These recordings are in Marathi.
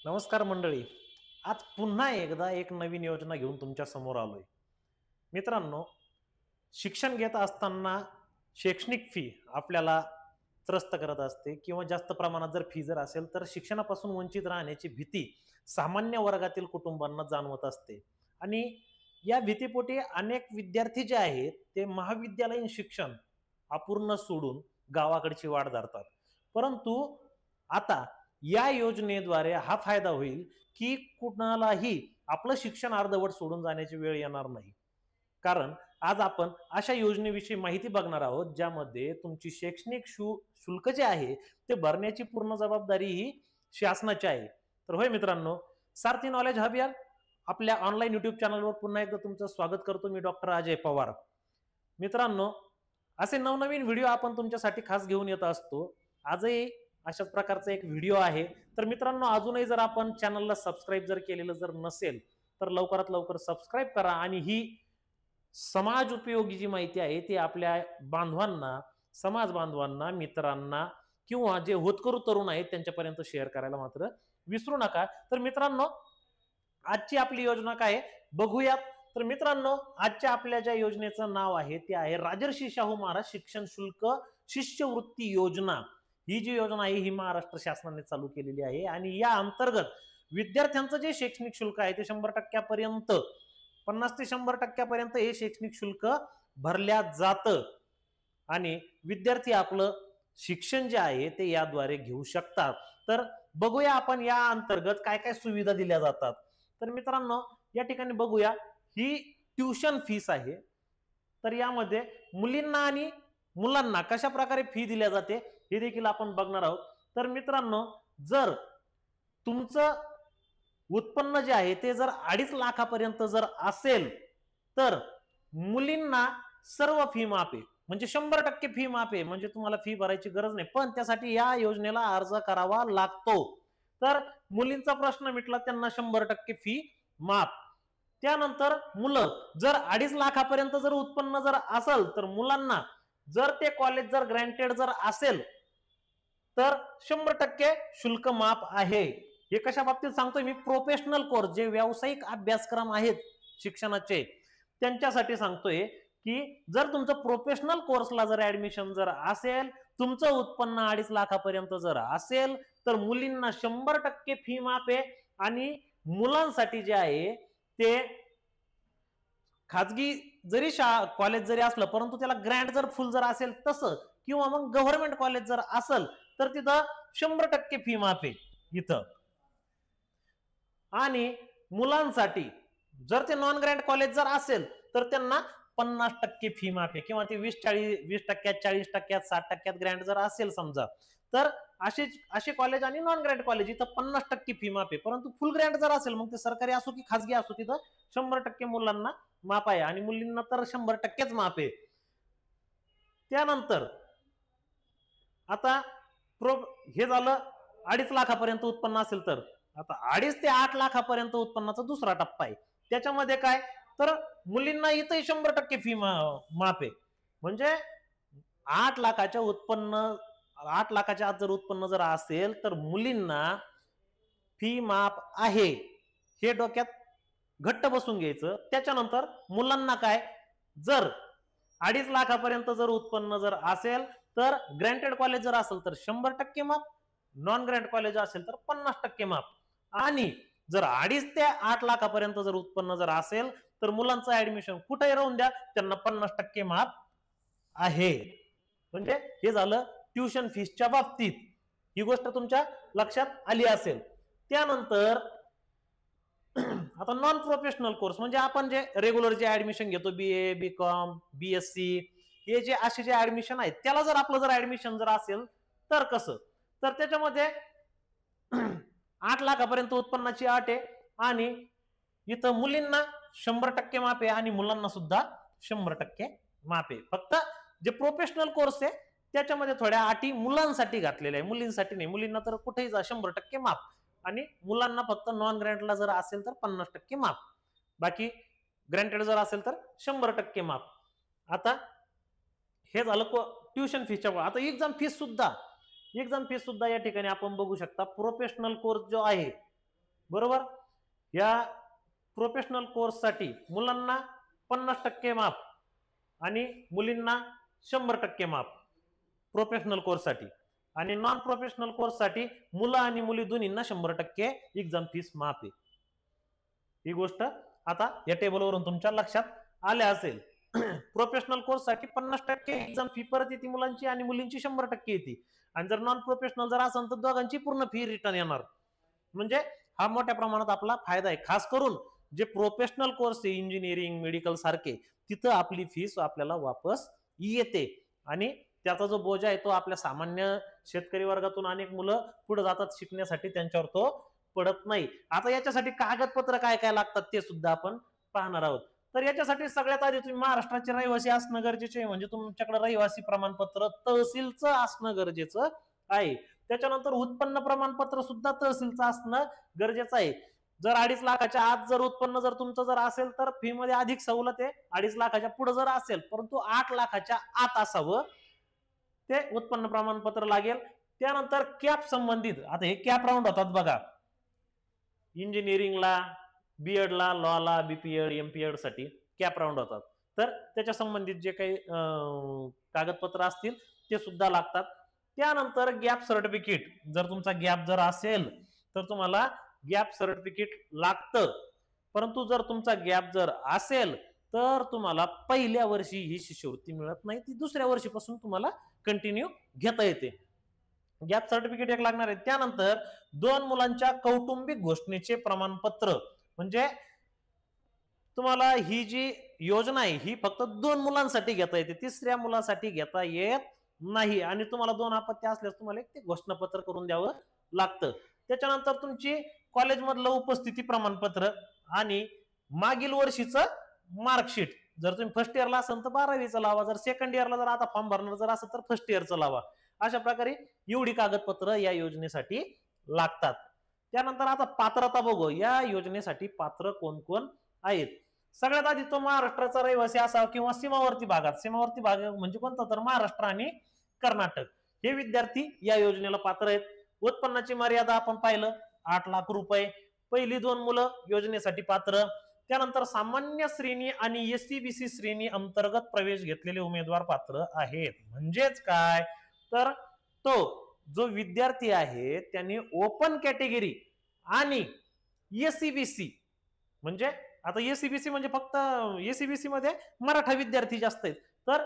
नमस्कार मंडळी. आज पुन्हा एकदा एक नवीन योजना घेऊन तुमच्या समोर आलोय. मित्रांनो, शिक्षण घेत असताना शैक्षणिक फी आपल्याला त्रस्त करत असते किंवा जास्त प्रमाणात जर फी जर असेल तर शिक्षणापासून वंचित राहण्याची भीती सामान्य वर्गातील कुटुंबांना जाणवत असते. आणि या भीतीपोटी अनेक विद्यार्थी जे आहेत ते महाविद्यालयीन शिक्षण अपूर्ण सोडून गावाकडची वाट धरतात. परंतु आता या योजनेद्वारे हा फायदा होईल की कुणालाही आपलं शिक्षण अर्धवट सोडून जाण्याची वेळ येणार नाही. कारण आज आपण अशा योजनेविषयी माहिती बघणार आहोत ज्यामध्ये तुमची शैक्षणिक शुल्क जे आहे ते भरण्याची पूर्ण जबाबदारी ही शासनाची आहे. तर होय मित्रांनो, सारथी नॉलेज हब या आपल्या ऑनलाईन युट्यूब चॅनलवर पुन्हा एकदा तुमचं स्वागत करतो. मी डॉक्टर अजय पवार. मित्रांनो, असे नवनवीन व्हिडिओ आपण तुमच्यासाठी खास घेऊन येत असतो. आजही अशाच प्रकारचा एक व्हिडिओ आहे. तर मित्रांनो, अजूनही जर आपण चॅनलला सबस्क्राईब जर केलेलं जर नसेल तर लवकरात लवकर सबस्क्राईब करा आणि ही समाज उपयोगी जी माहिती आहे ती आपल्या बांधवांना, समाज बांधवांना, मित्रांना किंवा जे होतकरू तरुण आहेत त्यांच्यापर्यंत शेअर करायला मात्र विसरू नका. तर मित्रांनो, आजची आपली योजना काय आहे बघूयात. तर मित्रांनो, आजच्या आपल्या ज्या योजनेचं नाव आहे ते आहे राजर्षी शाहू महाराज शिक्षण शुल्क शिष्यवृत्ती योजना. ही जी योजना आहे ही महाराष्ट्र शासनाने चालू केलेली आहे आणि या अंतर्गत विद्यार्थ्यांचं जे शैक्षणिक शुल्क आहे ते 100% 50 ते 100% हे शैक्षणिक शुल्क भरल्या जातं आणि विद्यार्थी आपलं शिक्षण जे आहे ते याद्वारे घेऊ शकतात. तर बघूया आपण या अंतर्गत काय काय सुविधा दिल्या जातात. तर मित्रांनो, या ठिकाणी बघूया, ही ट्युशन फीस आहे. तर यामध्ये मुलींना आणि मुलांना कशा प्रकारे फी दिल्या जाते हे देखील आपण बघणार आहोत. तर मित्रांनो, जर तुमचं उत्पन्न जे आहे ते जर 2.5 लाखापर्यंत जर असेल तर मुलींना सर्व फी माफ आहे, म्हणजे 100% फी माफ आहे, म्हणजे तुम्हाला फी भरायची गरज नाही. पण त्यासाठी या योजनेला अर्ज करावा लागतो. तर मुलींचा प्रश्न मिटला, त्यांना 100% फी माफ. त्यानंतर मुलं जर 2.5 लाखापर्यंत जर उत्पन्न जर असेल तर मुलांना जर ते कॉलेज जर ग्रँटेड जर असेल तर 100% शुल्क माफ आहे. हे कशा बाबतीत सांगतोय मी? प्रोफेशनल कोर्स, जे व्यावसायिक अभ्यासक्रम आहेत शिक्षणाचे त्यांच्यासाठी सांगतोय की जर तुमचं प्रोफेशनल कोर्सला जर ऍडमिशन जर असेल, तुमचं उत्पन्न 2.5 लाखापर्यंत जर असेल तर मुलींना 100% फी माफ आहे. आणि मुलांसाठी जे आहे ते खाजगी जरी कॉलेज जरी असलं परंतु त्याला ग्रँट जर फुल जर असेल तसं, किंवा मग गव्हर्नमेंट कॉलेज जर असेल तर तिथं 100% फी माफ आहे इथं. आणि मुलांसाठी जर ते नॉन ग्रँट कॉलेज जर असेल तर त्यांना 50% फी माफ आहे, किंवा ते 20% 40% 60% ग्रँट जर असेल समजा, तर असे कॉलेज आणि नॉन ग्रँट कॉलेज इथं 50% फी माफ आहे. परंतु फुल ग्रँट जर असेल, मग ते सरकारी असो की खासगी असो, तिथं 100% मुलांना माफ आहे आणि मुलींना तर 100%च माफ आहे. त्यानंतर आता हे झालं 2.5 लाखापर्यंत उत्पन्न असेल तर आता 2.5 ते 8 लाखापर्यंत उत्पन्नाचा दुसरा टप्पा आहे. त्याच्यामध्ये काय, तर मुलींना इथंही 100% फी माफ आहे. म्हणजे 8 लाखाच्या उत्पन्न 8 लाखाच्या आत जर उत्पन्न जर असेल तर मुलींना फी माफ आहे, हे डोक्यात घट्ट बसून घ्यायचं. त्याच्यानंतर मुलांना काय, जर 2.5 लाखापर्यंत जर उत्पन्न जर असेल तर ग्रँटेड कॉलेज जर असेल तर 100% माफ, नॉन ग्रँट कॉलेज असेल तर 50% माफ. आणि जर 2.5 ते 8 लाखापर्यंत जर उत्पन्न जर असेल तर मुलांचं ऍडमिशन कुठेही राहून द्या, त्यांना 50% माफ आहे. म्हणजे हे झालं ट्युशन फीसच्या बाबतीत. ही गोष्ट तुमच्या लक्षात आली असेल. त्यानंतर आता नॉन प्रोफेशनल कोर्स, म्हणजे आपण जे रेग्युलर जे ऍडमिशन घेतो, BA BCom BSc, हे जे असे जे ऍडमिशन आहेत त्याला जर आपलं जर ऍडमिशन जर असेल तर कसं, तर त्याच्यामध्ये 8 लाखापर्यंत उत्पन्नाची अट आहे आणि इथं मुलींना 100% माफ आहे आणि मुलांना सुद्धा 100% माफ आहे. फक्त जे प्रोफेशनल कोर्स आहे त्याच्यामध्ये थोड्या अटी मुलांसाठी घातलेल्या आहे, मुलींसाठी नाही. मुलींना तर कुठेही जा 100% माफ आणि मुलांना फक्त नॉन ग्रँटला जर असेल तर 50% माफ, बाकी ग्रँटेड जर असेल तर 100% माफ. आता हे झालं ट्युशन फीच्या. आता एक्झाम फीस सुद्धा या ठिकाणी आपण बघू शकता. प्रोफेशनल कोर्स जो आहे बरोबर. या प्रोफेशनल कोर्ससाठी मुलांना 50% माफ आणि मुलींना 100% माफ प्रोफेशनल कोर्ससाठी, आणि नॉन प्रोफेशनल कोर्ससाठी मुलं आणि मुली दोन्हींना 100% एक्झाम फीस माफ आहे. ही गोष्ट आता या टेबलवरून तुमच्या लक्षात आल्या असेल. प्रोफेशनल कोर्ससाठी 50% एक्झाम फी परत येते मुलांची आणि मुलींची 100% येते, आणि जर नॉन प्रोफेशनल जर असेल तर दोघांची पूर्ण फी रिटर्न येणार. म्हणजे हा मोठ्या प्रमाणात आपला फायदा आहे. खास करून जे प्रोफेशनल कोर्स आहे इंजिनिअरिंग मेडिकल सारखे, तिथं आपली फीस आपल्याला वापस येते, आणि त्याचा जो बोजा आहे तो आपल्या सामान्य शेतकरी वर्गातून अनेक मुलं पुढे जातात शिकण्यासाठी, त्यांच्यावर तो पडत नाही. आता याच्यासाठी कागदपत्र काय काय लागतात ते सुद्धा आपण पाहणार आहोत. तर याच्यासाठी सगळ्यात आधी तुम्ही महाराष्ट्राचे रहिवासी असणं गरजेचे आहे, म्हणजे तुमच्याकडे रहिवासी प्रमाणपत्र तहसीलचं असणं गरजेचं आहे. त्याच्यानंतर उत्पन्न प्रमाणपत्र सुद्धा तहसीलचं असणं गरजेचं आहे. जर 2.5 लाखाच्या आत जर उत्पन्न जर तुमचं जर असेल तर फी मध्ये अधिक सवलत आहे. 2.5 लाखाच्या पुढे जर असेल, परंतु 8 लाखाच्या आत असावं ते उत्पन्न प्रमाणपत्र लागेल. त्यानंतर कॅप संबंधित, आता हे कॅप राऊंड होतात बघा इंजिनिअरिंगला, बीएडला, लॉला, बीपीएड, एमपीएड साठी कॅप राऊंड होतात. तर त्याच्या संबंधित जे काही कागदपत्र असतील ते सुद्धा लागतात. त्यानंतर गॅप सर्टिफिकेट, जर तुमचा गॅप जर असेल तर तुम्हाला गॅप सर्टिफिकेट लागतं. परंतु जर तुमचा गॅप जर असेल तर तुम्हाला पहिल्या वर्षी ही शिष्यवृत्ती मिळत नाही, ती दुसऱ्या वर्षीपासून तुम्हाला कंटिन्यू घेता येते. गॅप सर्टिफिकेट एक लागणार आहे. त्यानंतर 2 मुलांच्या कौटुंबिक घोषणेचे प्रमाणपत्र, म्हणजे तुम्हाला ही जी योजना आहे ही फक्त 2 मुलांसाठी घेता येते, तिसऱ्या मुलासाठी घेता येत नाही, आणि तुम्हाला 2 अपत्य असल्यास तुम्हाला एक ते घोषणापत्र करून द्यावं लागतं. त्याच्यानंतर तुमची कॉलेजमधलं उपस्थिती प्रमाणपत्र आणि मागील वर्षीचं मार्कशीट, जर तुम्ही फर्स्ट इयरला असाल तर 12वीचं लावा, जर सेकंड इयरला जर आता फॉर्म भरणार जर असेल तर फर्स्ट इयरचं लावा. अशा प्रकारे एवढी कागदपत्र या योजनेसाठी लागतात. त्यानंतर आता पात्रता बघू, या योजनेसाठी पात्र कोण कोण आहेत. सगळ्यात आधी तो महाराष्ट्राचा रहिवासी असावा किंवा सीमावर्ती भागात, सीमावर्ती भाग म्हणजे कोणता तर महाराष्ट्र आणि कर्नाटक, हे विद्यार्थी या योजनेला पात्र आहेत. उत्पन्नाची मर्यादा आपण पाहिलं 8 लाख रुपये. पहिली 2 मुलं योजनेसाठी पात्र. त्यानंतर सामान्य श्रेणी आणि एससी-बीसी श्रेणी अंतर्गत प्रवेश घेतलेले उमेदवार पात्र आहेत. म्हणजेच काय तर तो जो विद्यार्थी आहे त्यांनी ओपन कॅटेगरी आणि एससी-बीसी, म्हणजे आता एससी-बीसी म्हणजे फक्त एससी-बीसी मध्ये मराठा विद्यार्थी जास्त आहेत, तर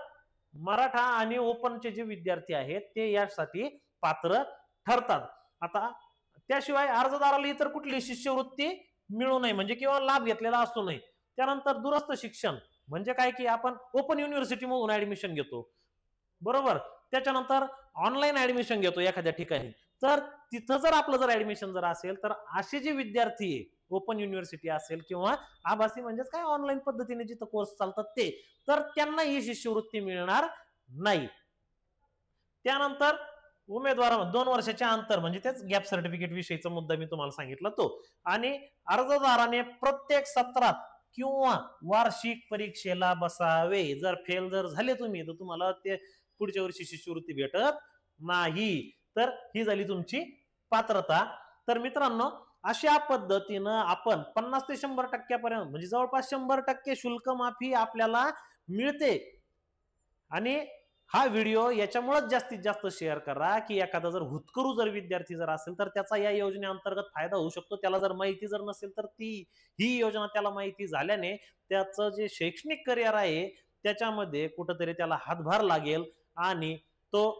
मराठा आणि ओपनचे जे विद्यार्थी आहेत ते यासाठी पात्र ठरतात. आता त्याशिवाय अर्जदाराला इतर कुठली शिष्यवृत्ती मिळू नये, म्हणजे किंवा लाभ घेतलेला असू नये. त्यानंतर दूरस्थ शिक्षण म्हणजे काय की आपण ओपन युनिव्हर्सिटी मधून ऍडमिशन घेतो, बरोबर. त्याच्यानंतर ऑनलाईन ऍडमिशन घेतो एखाद्या ठिकाणी, तर तिथं जर आपलं जर ऍडमिशन जर असेल तर असे जे विद्यार्थी आहे, ओपन युनिव्हर्सिटी असेल किंवा आभासी म्हणजेच काय ऑनलाईन पद्धतीने जिथं कोर्स चालतात ते, तर त्यांना ही शिष्यवृत्ती मिळणार नाही. त्यानंतर उमेदवार 2 वर्षाच्या अंतर, म्हणजे तेच गॅप सर्टिफिकेट विषयीचा मुद्दा मी तुम्हाला सांगितला तो. आणि अर्जदाराने प्रत्येक सत्रात किंवा वार्षिक परीक्षेला बसावे. जर फेल जर झाले तुम्ही तर तुम्हाला ते पुढच्या वर्षी शिष्यवृत्ती भेटत नाही. तर ही झाली तुमची पात्रता. तर मित्रांनो, अशा पद्धतीनं आपण 50 ते 100% पर्यंत म्हणजे जवळपास 100% शुल्क माफी आपल्याला मिळते. आणि हा व्हिडिओ याच्यामुळेच जास्तीत जास्त शेअर करा की एखादा जर हुतकरू जर विद्यार्थी जर असेल तर त्याचा या योजनेअंतर्गत फायदा होऊ शकतो. त्याला जर माहिती जर नसेल तर ही योजना त्याला माहिती झाल्याने त्याचं जे शैक्षणिक करिअर आहे त्याच्यामध्ये कुठंतरी त्याला हातभार लागेल आणि तो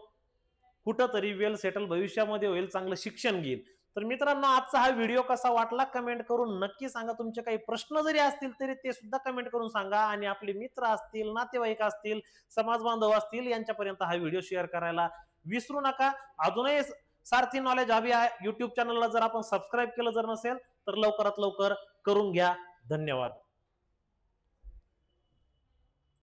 कुठंतरी वेल सेटल भविष्यामध्ये होईल, चांगलं शिक्षण घेईल. तर मित्रांनो, आजचा हा व्हिडिओ कसा वाटला कमेंट करून नक्की सांगा. तुमचे काही प्रश्न जरी असतील तरी ते सुद्धा कमेंट करून सांगा. आणि आपले मित्र असतील, नातेवाईक असतील, समाज बांधव असतील, यांच्यापर्यंत हा व्हिडिओ शेअर करायला विसरू नका. अजूनही सारथी नॉलेज हब या युट्यूब चॅनलला जर आपण सबस्क्राईब केलं जर नसेल तर लवकरात लवकर करून घ्या. धन्यवाद.